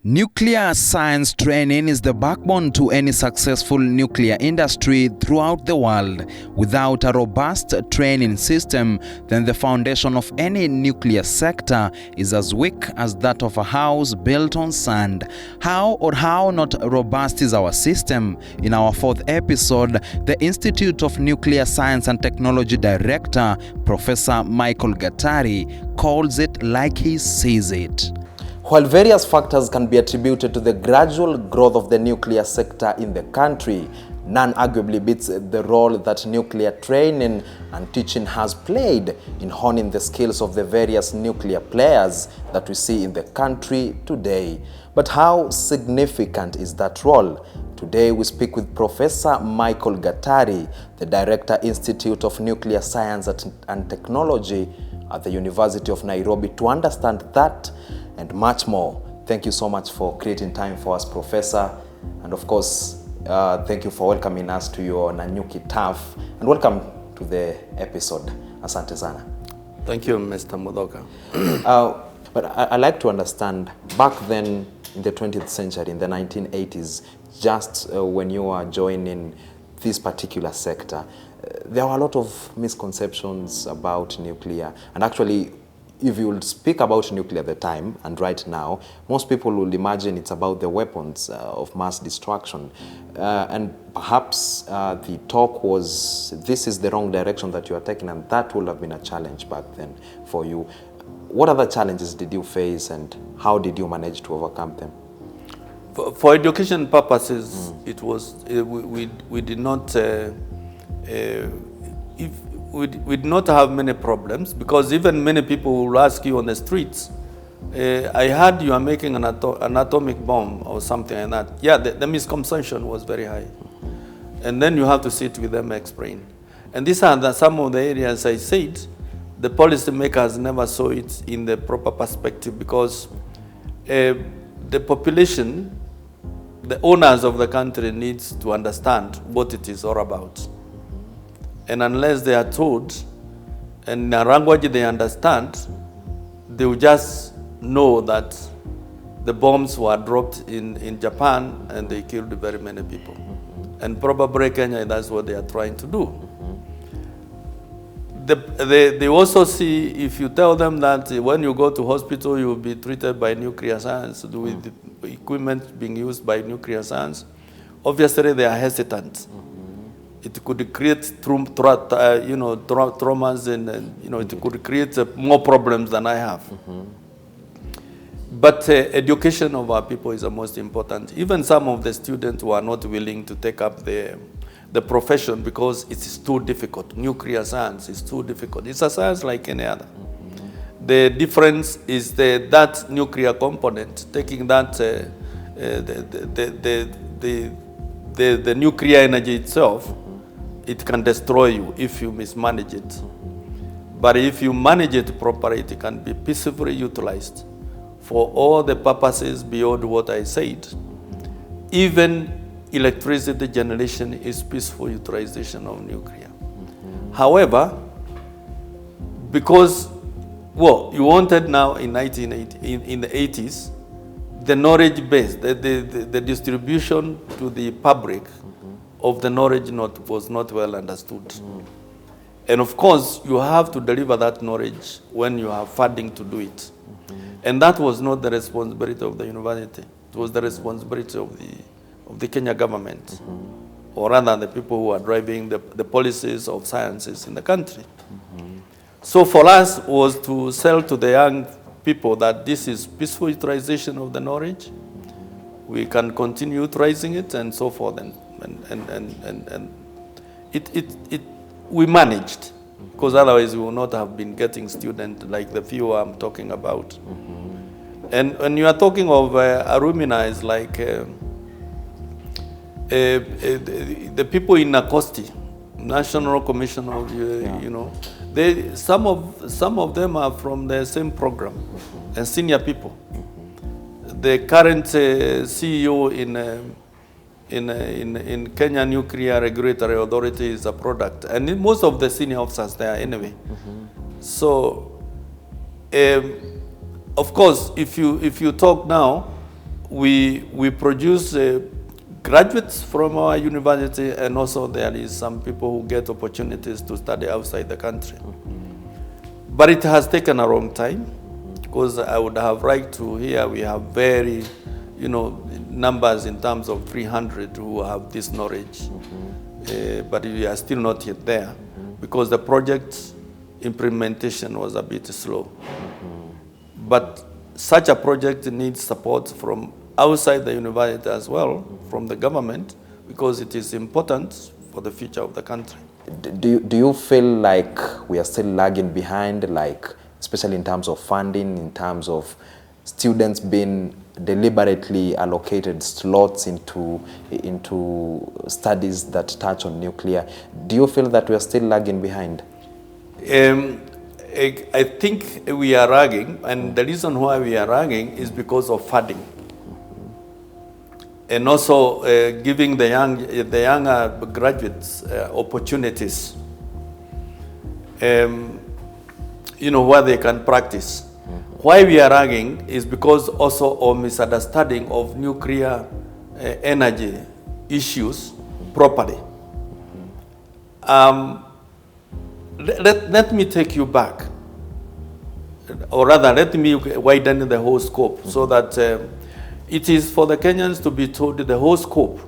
Nuclear science training is the backbone to any successful nuclear industry throughout the world. Without a robust training system, then the foundation of any nuclear sector is as weak as that of a house built on sand. How not robust is our system? In our fourth episode, the Institute of Nuclear Science and Technology Director, Professor Michael Gatari, calls it like he sees it. While various factors can be attributed to the gradual growth of the nuclear sector in the country, none arguably beats the role that nuclear training and teaching has played in honing the skills of the various nuclear players that we see in the country today. But how significant is that role? Today we speak with Professor Michael Gatari, the Director, Institute of Nuclear Science and Technology at the University of Nairobi, to understand that and much more. Thank you so much for creating time for us, Professor. And of course, thank you for welcoming us to your Nanyuki turf. And welcome to the episode. Asante sana. Thank you, Mr. Mudoka. But I like to understand, back then in the 20th century, in the 1980s, just when you were joining this particular sector, there were a lot of misconceptions about nuclear. And actually, if you will speak about nuclear at the time and right now, most people will imagine it's about the weapons of mass destruction. And perhaps the talk was, this is the wrong direction that you are taking, and that would have been a challenge back then for you. What other challenges did you face, and how did you manage to overcome them? For education purposes, it was, we did not, we did not have many problems, because even many people will ask you on the streets, I heard you are making an atomic bomb or something like that. Yeah, the misconception was very high. And then you have to sit with them, explain. And these are some of the areas I said the policymakers never saw it in the proper perspective, because the population, the owners of the country, needs to understand what it is all about. And unless they are told, and in a language they understand, they will just know that the bombs were dropped in Japan and they killed very many people. And probably Kenya, that's what they are trying to do. They also see, if you tell them that when you go to hospital, you will be treated by nuclear science, with equipment being used by nuclear science, obviously they are hesitant. It could create traumas, and it could create more problems than I have. But education of our people is the most important. Even some of the students who are not willing to take up the profession because it is too difficult. Nuclear science is too difficult. It's a science like any other. The difference is that nuclear component, taking that the nuclear energy itself, it can destroy you if you mismanage it. But if you manage it properly, it can be peacefully utilized for all the purposes beyond what I said. Even electricity generation is peaceful utilization of nuclear. However, because, well, you wanted now in the 80s, the knowledge base, the distribution to the public of the knowledge was not well understood. And of course, you have to deliver that knowledge when you have funding to do it. And that was not the responsibility of the university. It was the responsibility of the Kenya government, or rather the people who are driving the policies of sciences in the country. So for us was to sell to the young people that this is peaceful utilization of the knowledge. We can continue utilizing it and so forth. And we managed, because otherwise we would not have been getting students like the few I'm talking about. And when you are talking of alumni, it's like the people in NACOSTI, National Commission of, some of them are from the same program, and senior people. The current CEO in Kenya Nuclear Regulatory Authority is a product, and most of the senior officers there anyway. So, of course, if you talk now, we produce graduates from our university, and also there is some people who get opportunities to study outside the country. But it has taken a long time, because I would have liked to hear we have very, numbers in terms of 300 who have this knowledge. But we are still not yet there, because the project implementation was a bit slow. But such a project needs support from outside the university as well, from the government, because it is important for the future of the country. Do you feel like we are still lagging behind, like especially in terms of funding, in terms of students being deliberately allocated slots into studies that touch on nuclear? Do you feel that we are still lagging behind? I think we are lagging, and the reason why we are lagging is because of funding. And also giving the younger graduates opportunities, where they can practice. Why we are lagging is because also of misunderstanding of nuclear energy issues properly. Let me take you back, or rather let me widen the whole scope, so that it is for the Kenyans to be told the whole scope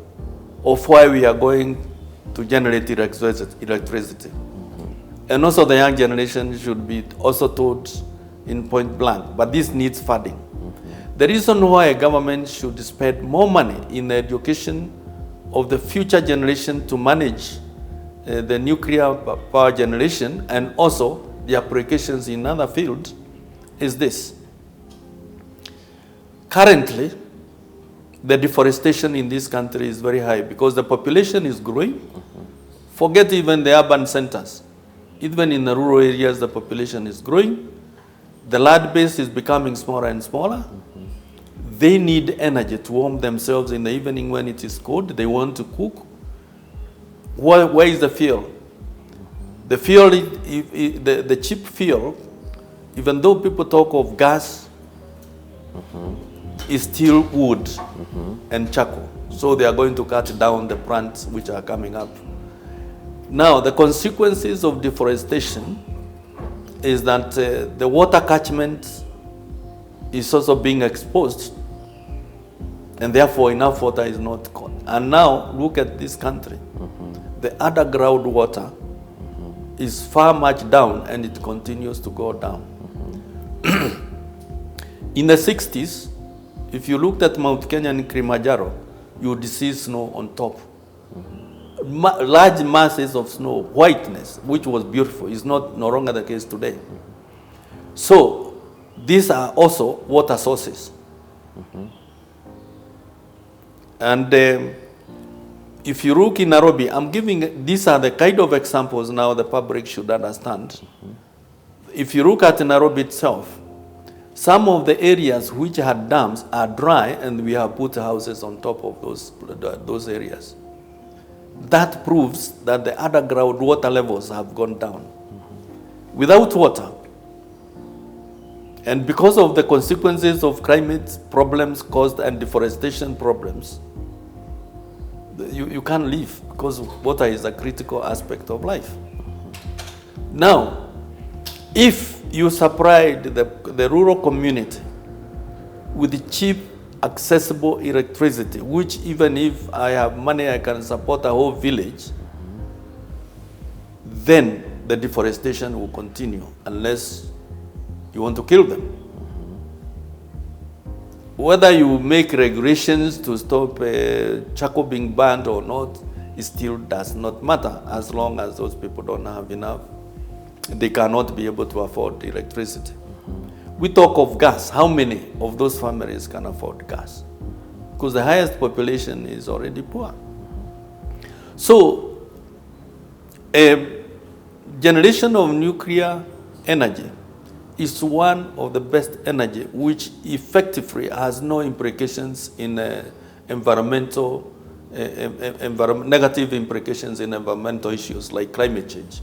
of why we are going to generate electricity. And also the young generation should be also told in point blank, but this needs funding. The reason why a government should spend more money in the education of the future generation to manage the nuclear power generation and also the applications in other fields is this. Currently, the deforestation in this country is very high because the population is growing. Forget even the urban centers. Even in the rural areas, the population is growing. The land base is becoming smaller and smaller. They need energy to warm themselves in the evening when it is cold. They want to cook. Where is the fuel? The fuel, the cheap fuel, even though people talk of gas, is still wood and charcoal. So they are going to cut down the plants which are coming up. Now, the consequences of deforestation is that the water catchment is also being exposed, and therefore enough water is not caught. And now, look at this country. The underground water is far much down, and it continues to go down. In the 60s, if you looked at Mount Kenya and Kilimanjaro, you would see snow on top. Large masses of snow, whiteness, which was beautiful, is no longer the case today. So these are also water sources. And if you look in Nairobi, these are the kind of examples now the public should understand. If you look at Nairobi itself, some of the areas which had dams are dry, and we have put houses on top of those areas. That proves that the underground water levels have gone down. Without water, and because of the consequences of climate problems caused and deforestation problems, you can't live, because water is a critical aspect of life. Now, if you supplied the rural community with cheap, accessible electricity, which even if I have money, I can support a whole village, then the deforestation will continue unless you want to kill them. Whether you make regulations to stop charcoal being burned or not, it still does not matter as long as those people don't have enough. They cannot be able to afford electricity. We talk of gas. How many of those families can afford gas? Because the highest population is already poor. So, a generation of nuclear energy is one of the best energy which effectively has no implications in environmental, negative implications in environmental issues like climate change.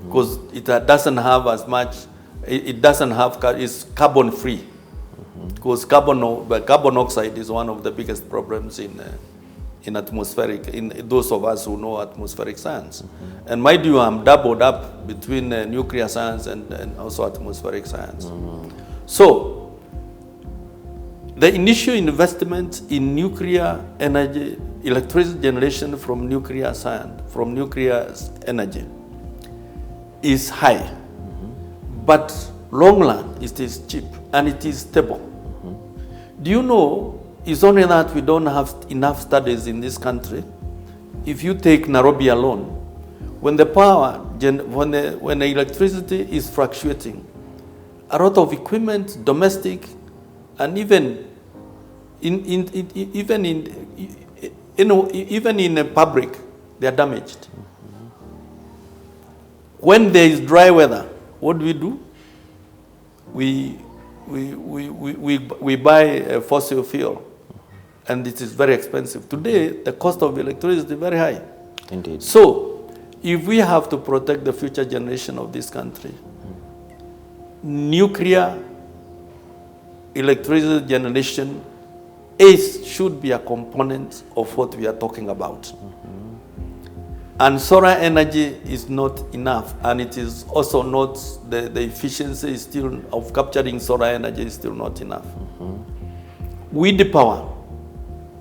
Because it doesn't have as much, it's carbon free. because carbon oxide is one of the biggest problems in atmospheric, in those of us who know atmospheric science. And mind you, I'm doubled up between nuclear science and also atmospheric science. So, the initial investment in nuclear energy, electricity generation from nuclear science, from nuclear energy, is high. But long run, it is cheap and it is stable. Do you know, it's only that we don't have enough studies in this country. If you take Nairobi alone, when the power, when the electricity is fluctuating, a lot of equipment, domestic, and even in a public, they are damaged. When there is dry weather, what do? We buy a fossil fuel, and it is very expensive. Today, the cost of electricity is very high. Indeed. So, if we have to protect the future generation of this country, nuclear electricity generation should be a component of what we are talking about. And solar energy is not enough, and it is also not, the efficiency is still, of capturing solar energy is still not enough. Wind power.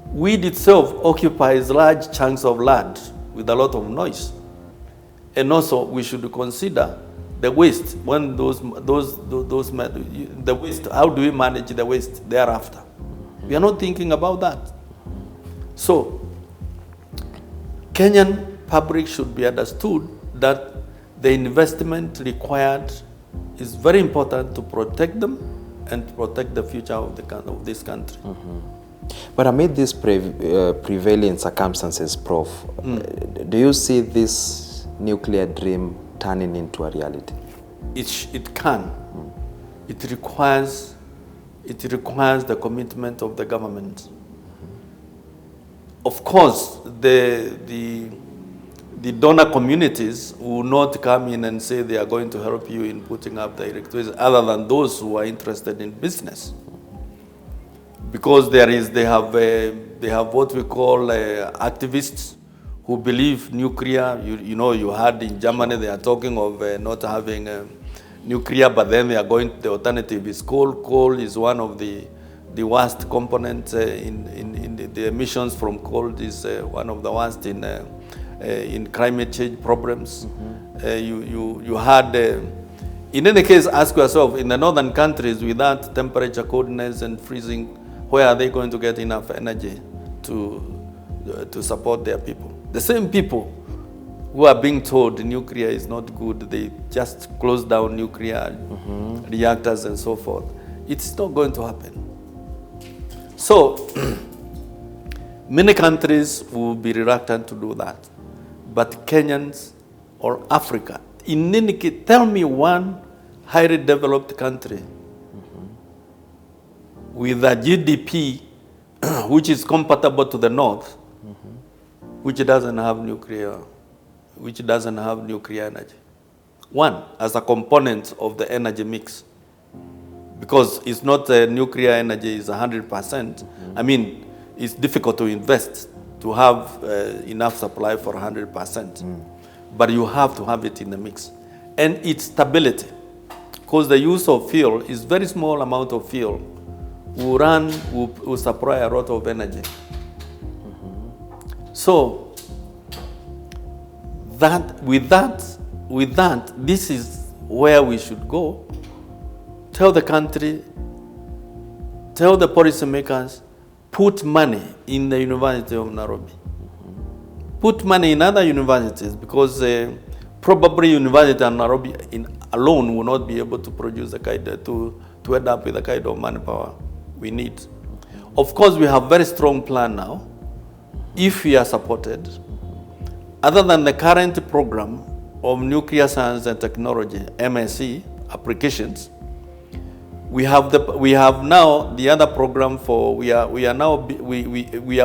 Wind itself occupies large chunks of land with a lot of noise. And also, we should consider the waste, when the waste, how do we manage the waste thereafter? We are not thinking about that. So, Kenyan public should be understood that the investment required is very important to protect them and to protect the future of this country. But amid these prevailing circumstances, Prof, do you see this nuclear dream turning into a reality? It can. It requires the commitment of the government. Of course, the donor communities will not come in and say they are going to help you in putting up the electricity, other than those who are interested in business. Because they have what we call activists who believe nuclear. You know, you had in Germany they are talking of not having nuclear, but then they are going. The alternative is coal. Coal is one of the worst components in the emissions from coal. Is one of the worst in climate change problems. You had. In any case, ask yourself: in the northern countries, without temperature coldness and freezing, where are they going to get enough energy to support their people? The same people who are being told nuclear is not good, they just close down nuclear reactors and so forth. It's not going to happen. So, many countries will be reluctant to do that. But Kenyans or Africa, in any case, tell me one highly developed country with a GDP which is compatible to the north, which doesn't have nuclear energy. One, as a component of the energy mix. Because it's not nuclear energy is 100%. I mean, it's difficult to invest to have enough supply for 100%. But you have to have it in the mix. And its stability, because the use of fuel is very small amount of fuel will supply a lot of energy. So with that, this is where we should go. Tell the country, tell the policymakers, put money in the University of Nairobi. Put money in other universities, because probably University of Nairobi alone will not be able to produce the kind to end up with the kind of manpower we need. Of course, we have very strong plan now. If we are supported, other than the current program of nuclear science and technology, MSc applications, we have now the other program for we are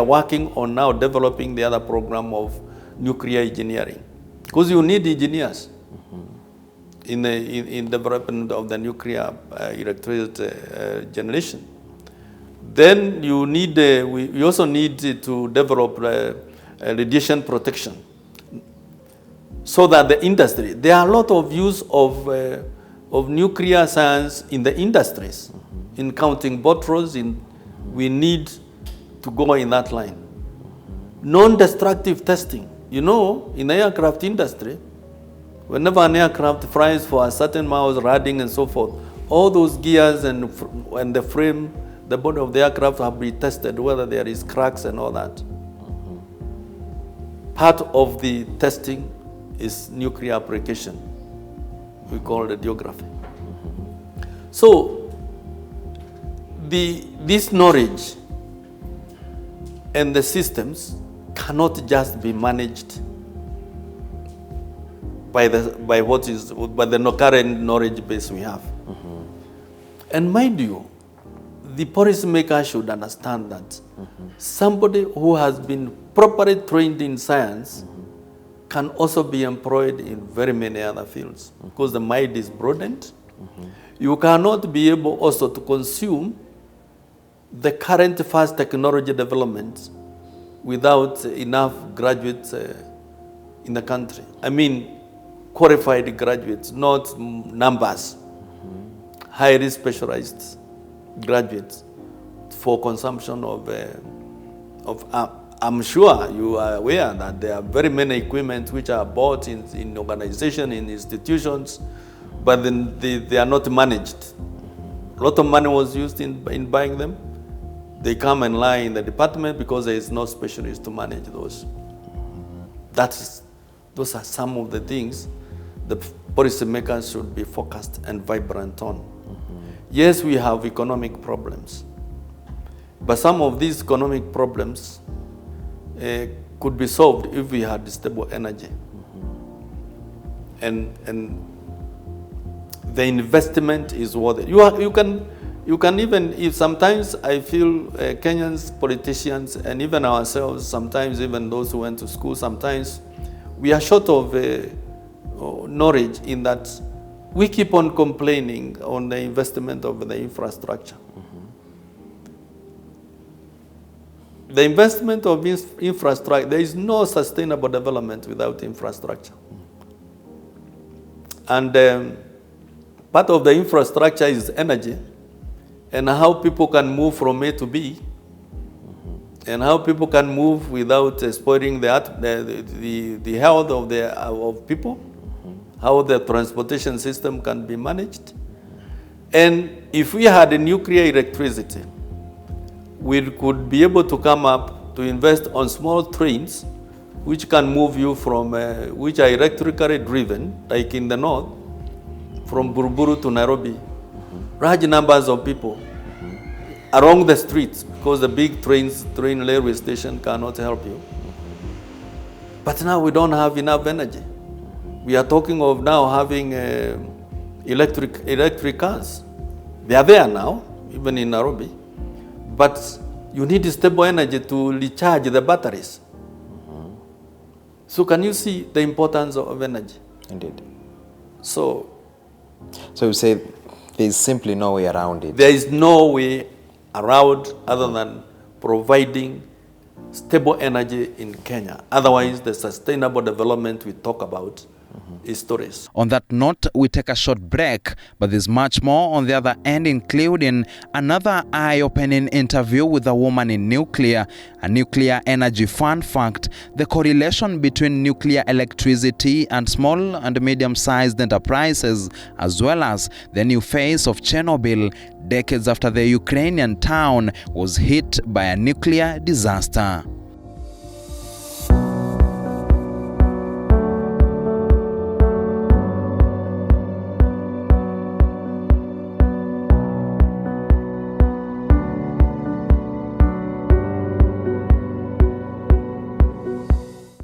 working on now developing the other program of nuclear engineering, because you need engineers in development of the nuclear electricity generation. Then you need, we also need to develop radiation protection, so that the industry, there are a lot of use of nuclear science in the industries, in counting bottles, we need to go in that line. Non-destructive testing. You know, in the aircraft industry, whenever an aircraft flies for a certain miles, riding and so forth, all those gears and the frame, the body of the aircraft have been tested, whether there is cracks and all that. Part of the testing is nuclear application. We call it radiography. So, this knowledge and the systems cannot just be managed by the current knowledge base we have. And mind you, the policymaker should understand that somebody who has been properly trained in science can also be employed in very many other fields, because the mind is broadened. You cannot be able also to consume the current fast technology development without enough graduates in the country. I mean, qualified graduates, not numbers, highly specialized graduates for consumption of I'm sure you are aware that there are very many equipment which are bought in organizations, in institutions, but then they are not managed. A lot of money was used in buying them. They come and lie in the department because there is no specialist to manage those. Those are some of the things the policymakers should be focused and vibrant on. Yes, we have economic problems, but some of these economic problems could be solved if we had stable energy. And the investment is worth it. You can even, if sometimes I feel Kenyans, politicians, and even ourselves, sometimes even those who went to school, sometimes we are short of knowledge in that we keep on complaining on the investment of the infrastructure. The investment of infrastructure, there is no sustainable development without infrastructure. And part of the infrastructure is energy, and how people can move from A to B, and how people can move without spoiling the health of people, how the transportation system can be managed. And if we had a nuclear electricity, we could be able to come up to invest on small trains which can move you from, which are electrically driven, like in the north, from Buruburu to Nairobi. Large numbers of people along the streets, because the big train railway station cannot help you. But now we don't have enough energy. We are talking of now having electric cars. They are there now, even in Nairobi. But you need stable energy to recharge the batteries. So can you see the importance of energy? Indeed. So you say there's simply no way around it. There is no way around other than providing stable energy in Kenya. Otherwise, the sustainable development we talk about is stories. On that note, we take a short break, but there's much more on the other end, including another eye-opening interview with a woman in nuclear, a nuclear energy fun fact, the correlation between nuclear electricity and small and medium-sized enterprises, as well as the new phase of Chernobyl, decades after the Ukrainian town was hit by a nuclear disaster.